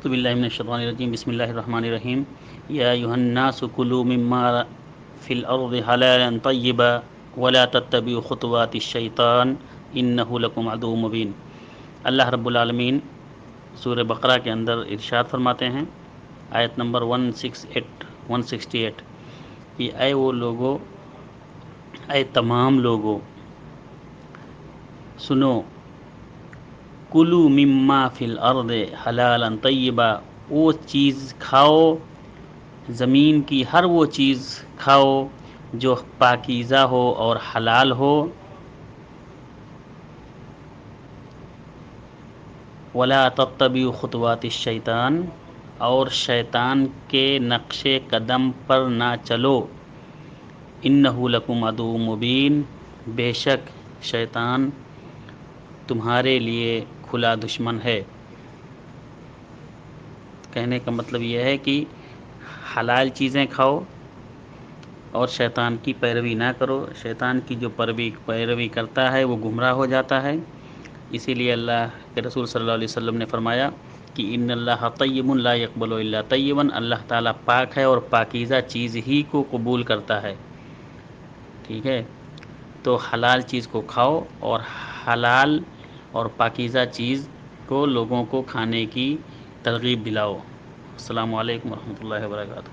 اعوذ باللہ من الشیطان الرجیم بسم اللہ الرحمن الرحیم یا ایھا الناس کلوا مما فی الارض حلالا طیبا ولا تتبعوا خطوات الشیطان انہ لکم عدو مبین۔ اللہ رب العالمین سورہ بقرہ کے اندر ارشاد فرماتے ہیں، آیت نمبر 168 کہ اے وہ لوگو، اے تمام لوگو سنو، کلو مما فی الارض حلالا طیبا، وہ چیز کھاؤ، زمین کی ہر وہ چیز کھاؤ جو پاکیزہ ہو اور حلال ہو، ولا تتبعوا خطوات الشیطان، اور شیطان کے نقش قدم پر نہ چلو، انہ لکم عدو مبین، بے شک شیطان تمہارے لیے کھلا دشمن ہے۔ کہنے کا مطلب یہ ہے کہ حلال چیزیں کھاؤ اور شیطان کی پیروی نہ کرو۔ شیطان کی جو پیروی کرتا ہے وہ گمراہ ہو جاتا ہے۔ اسی لیے اللہ کے رسول صلی اللہ علیہ وسلم نے فرمایا کہ ان اللہ طیب لا یقبل الا طیبا، اللہ تعالیٰ پاک ہے اور پاکیزہ چیز ہی کو قبول کرتا ہے۔ ٹھیک ہے، تو حلال چیز کو کھاؤ اور حلال اور پاکیزہ چیز کو لوگوں کو کھانے کی ترغیب دلاؤ۔ السلام علیکم ورحمۃ اللہ وبرکاتہ۔